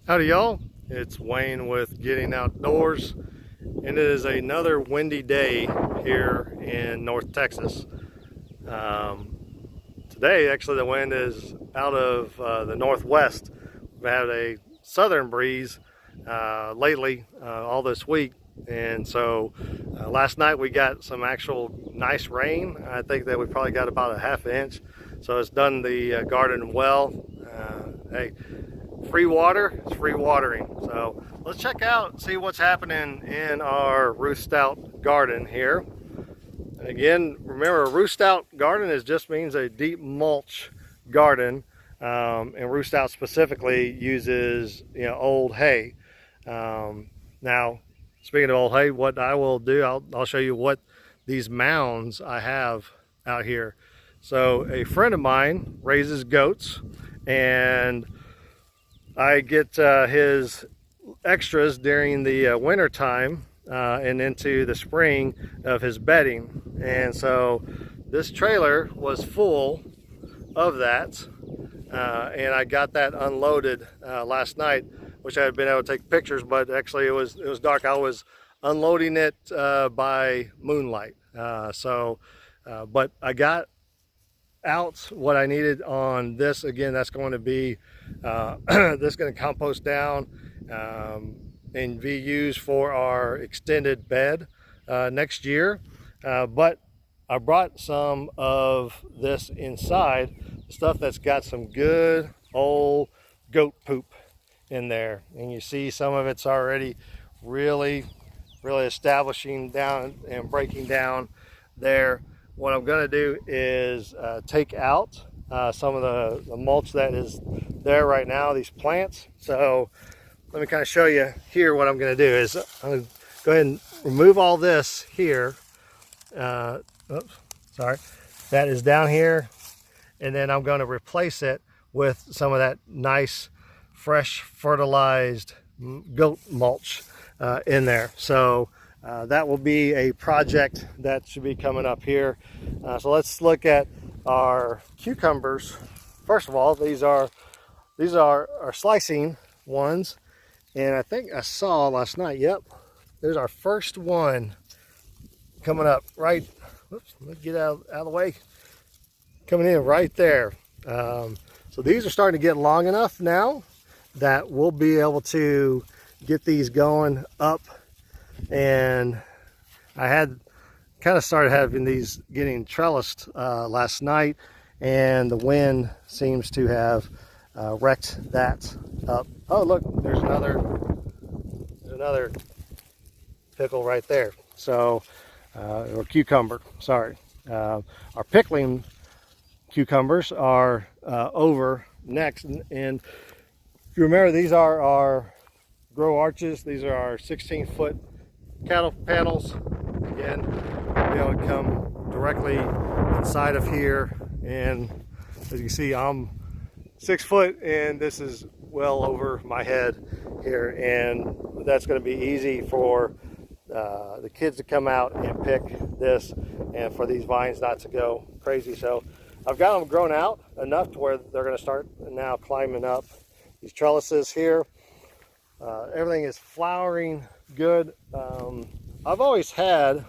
Howdy y'all, it's Wayne with Getting Outdoors, and it is another windy day here in North Texas. Today actually the wind is out of the northwest. We've had a southern breeze lately all this week, and so last night we got some actual nice rain. I think that we probably got about a ½ inch, so it's done the garden well. Hey, free water is free watering. So let's check out and see what's happening in our Ruth Stout garden here. And again, remember, a Ruth Stout garden just means a deep mulch garden, and Ruth Stout specifically uses old hay. Now, speaking of old hay, what I will do, I'll show you what these mounds I have out here. So a friend of mine raises goats, and I get his extras during the winter time and into the spring of his bedding. And so this trailer was full of that, and I got that unloaded last night, which I had been able to take pictures, but actually it was dark. I was unloading it by moonlight. But I got out what I needed on this. Again, that's going to be this is going to compost down and be used for our extended bed next year. But I brought some of this inside, stuff that's got some good old goat poop in there, and you see some of it's already really establishing down and breaking down there. What I'm going to do is take out some of the mulch that is there right now, these plants. So let me kind of show you here. What I'm going to do is I'm going to go ahead and remove all this here. Oops, sorry. That is down here. And then I'm going to replace it with some of that nice, fresh, fertilized goat mulch in there. So that will be a project that should be coming up here. So let's look at our cucumbers. First of all, these are our slicing ones, and I think I saw last night, yep, there's our first one coming up right, whoops, let me get out of the way, coming in right there. So these are starting to get long enough now that we'll be able to get these going up. And I had kind of started having these getting trellised last night, and the wind seems to have wrecked that up. Oh, look, there's another pickle right there. So, or cucumber, sorry. Our pickling cucumbers are over next, and if you remember, these are our grow arches. These are our 16-foot cattle panels. Again, be able to come directly inside of here, and as you can see, I'm 6 foot, and this is well over my head here, and that's going to be easy for the kids to come out and pick this, and for these vines not to go crazy. So I've got them grown out enough to where they're going to start now climbing up these trellises here. Everything is flowering good. I've always had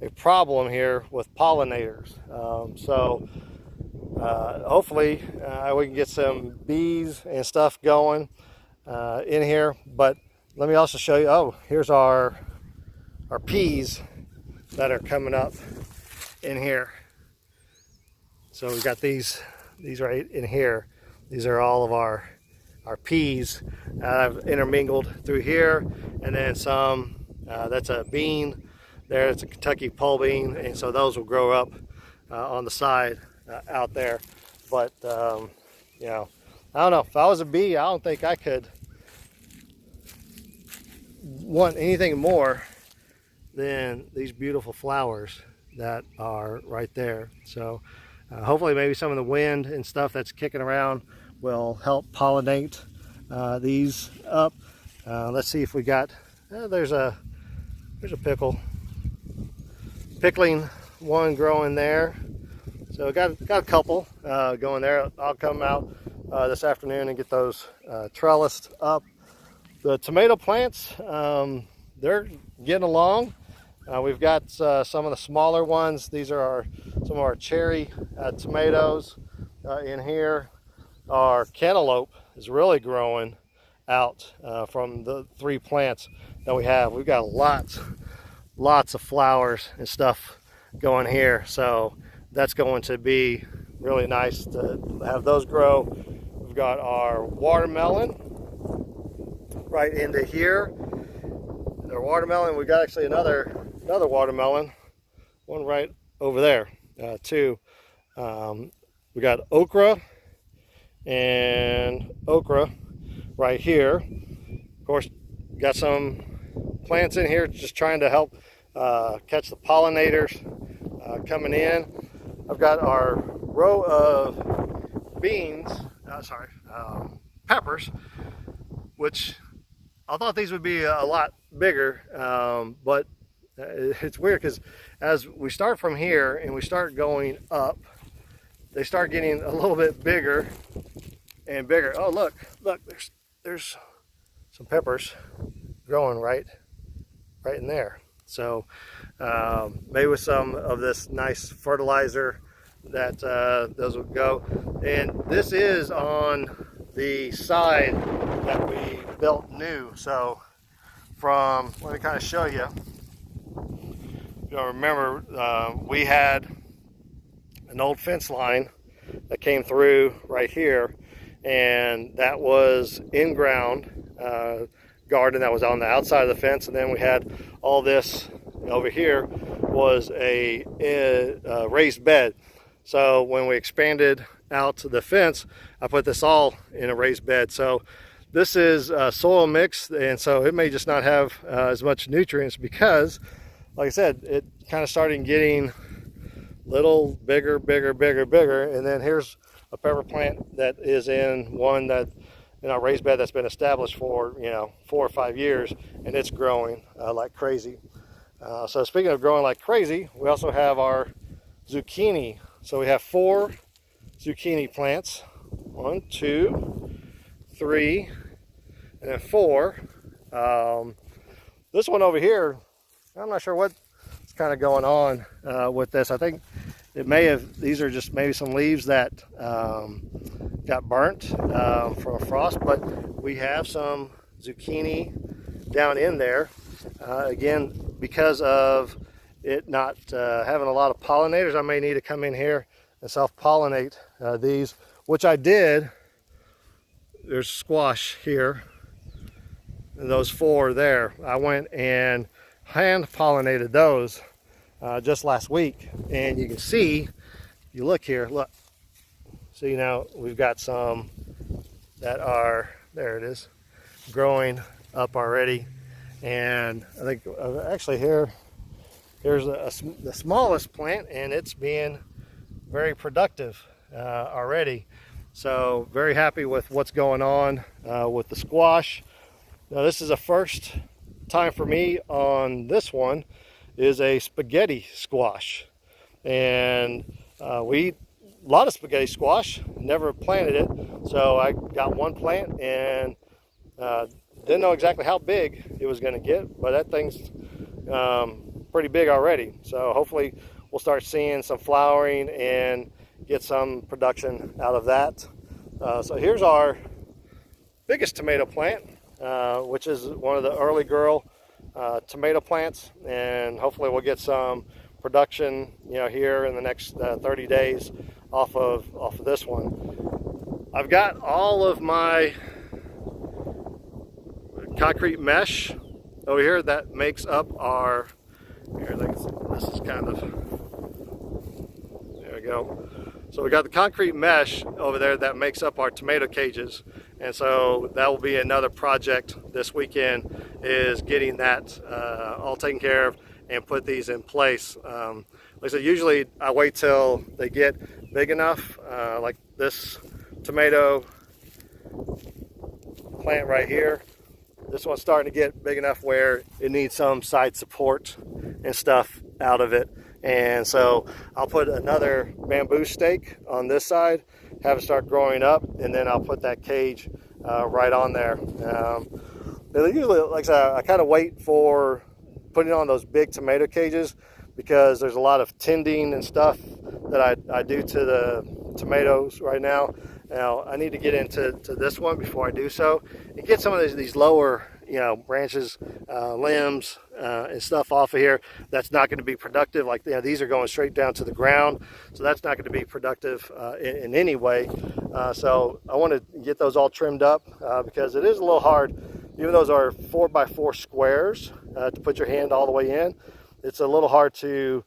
a problem here with pollinators, so hopefully we can get some bees and stuff going in here. But let me also show you, oh, here's our peas that are coming up in here. So we've got these right in here. These are all of our peas I've intermingled through here, and then some that's a bean there. It's a Kentucky pole bean, and so those will grow up on the side out there. But I don't know, if I was a bee, I don't think I could want anything more than these beautiful flowers that are right there. So hopefully maybe some of the wind and stuff that's kicking around will help pollinate these up. Let's see if we got, there's a pickling one growing there. So got a couple going there. I'll come out this afternoon and get those trellised up. The tomato plants, they're getting along. We've got some of the smaller ones. These are some of our cherry tomatoes in here. Our cantaloupe is really growing out from the 3 plants that we have. We've got lots of flowers and stuff going here, so that's going to be really nice to have those grow. We've got our watermelon right into here. Our watermelon, we got actually another watermelon, one right over there too. We got okra and okra right here. Of course, got some plants in here just trying to help catch the pollinators coming in. I've got our row of beans, peppers, which I thought these would be a lot bigger, but it's weird because as we start from here and we start going up, they start getting a little bit bigger and bigger. Oh, look, there's some peppers growing right in there. So maybe with some of this nice fertilizer that those will go. And this is on the side that we built new. So let me kind of show you. You know, remember we had an old fence line that came through right here, and that was in-ground garden that was on the outside of the fence, and then we had all this over here was a raised bed. So when we expanded out to the fence, I put this all in a raised bed. So this is soil mixed, and so it may just not have as much nutrients because, like I said, it kind of started getting little bigger, and then here's a pepper plant that is in one that raised bed that's been established for 4 or 5 years, and it's growing like crazy. So speaking of growing like crazy, we also have our zucchini. So we have 4 zucchini plants. 1, 2, 3, and then 4. This one over here, I'm not sure what's kind of going on with this. I think these are just maybe some leaves that got burnt from a frost, but we have some zucchini down in there. Again, because of it not having a lot of pollinators, I may need to come in here and self-pollinate these, which I did. There's squash here, and those 4 there. I went and hand pollinated those just last week, and you can see, you look here, look. See, now we've got some that are, there it is, growing up already. And I think actually here's the smallest plant, and it's being very productive already. So very happy with what's going on with the squash. Now this is a first time for me on this one, is a spaghetti squash. And we eat a lot of spaghetti squash, never planted it. So I got one plant and didn't know exactly how big it was going to get, but that thing's pretty big already. So hopefully we'll start seeing some flowering and get some production out of that. So here's our biggest tomato plant, which is one of the early girl tomato plants, and hopefully we'll get some production here in the next 30 days off of this one. I've got all of my concrete mesh over here that makes up our, this is kind of, there we go. So we got the concrete mesh over there that makes up our tomato cages, and so that will be another project this weekend, is getting that all taken care of and put these in place. Like I said, usually I wait till they get big enough, like this tomato plant right here. This one's starting to get big enough where it needs some side support and stuff out of it. And so I'll put another bamboo stake on this side have it start growing up, and then I'll put that cage right on there. Usually, like I said, I kind of wait for putting on those big tomato cages because there's a lot of tending and stuff that I do to the tomatoes right now. Now I need to get into this one before I do so and get some of these lower, branches, limbs, and stuff off of here. That's not going to be productive. Like, these are going straight down to the ground, so that's not going to be productive in any way. So I want to get those all trimmed up because it is a little hard. Even those are 4x4 squares to put your hand all the way in. It's a little hard to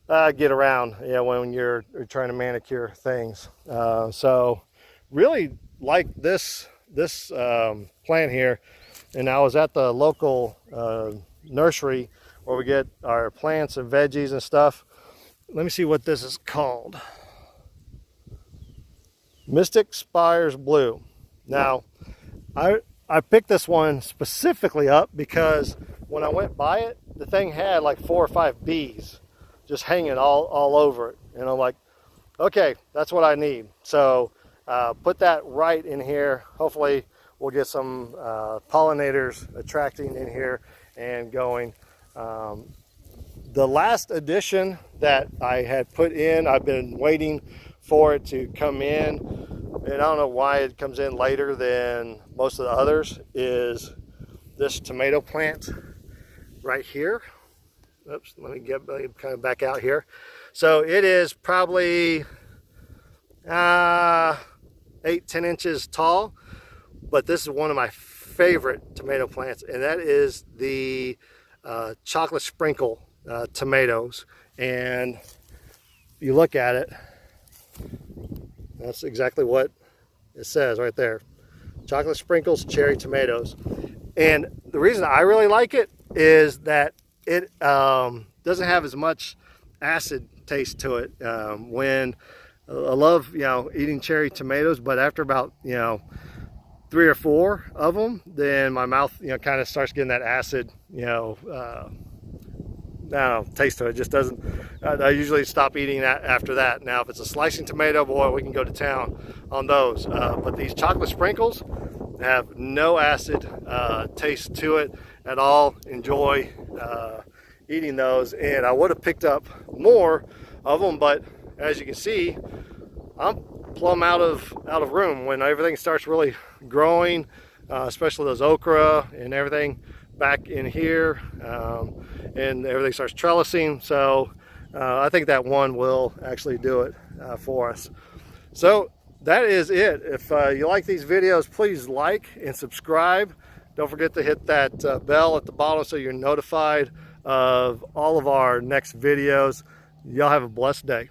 get around, when you're trying to manicure things. So really like this plant here. And I was at the local nursery where we get our plants and veggies and stuff. Let me see what this is called. Mystic Spires Blue. Now, I picked this one specifically up because when I went by it, the thing had like 4 or 5 bees just hanging all over it. And I'm like, okay, that's what I need. So put that right in here. Hopefully we'll get some pollinators attracting in here and going. The last addition that I had put in, I've been waiting for it to come in, and I don't know why it comes in later than most of the others, is this tomato plant right here. Oops, let me get kind of back out here. So it is probably 8-10 inches tall, but this is one of my favorite tomato plants, and that is the chocolate sprinkle tomatoes. And if you look at it, that's exactly what it says right there. Chocolate sprinkles, cherry tomatoes. And the reason I really like it is that it doesn't have as much acid taste to it. When I love, eating cherry tomatoes, but after about, 3 or 4 of them, then my mouth, kind of starts getting that acid, taste to it. It just doesn't. I usually stop eating that after that. Now, if it's a slicing tomato, boy, we can go to town on those. But these chocolate sprinkles have no acid taste to it at all. Enjoy eating those, and I would have picked up more of them, but as you can see, I'm plumb out of room when everything starts really growing, especially those okra and everything back in here, and everything starts trellising. So I think that one will actually do it for us. So that is it. If you like these videos, please like and subscribe. Don't forget to hit that bell at the bottom so you're notified of all of our next videos. Y'all have a blessed day.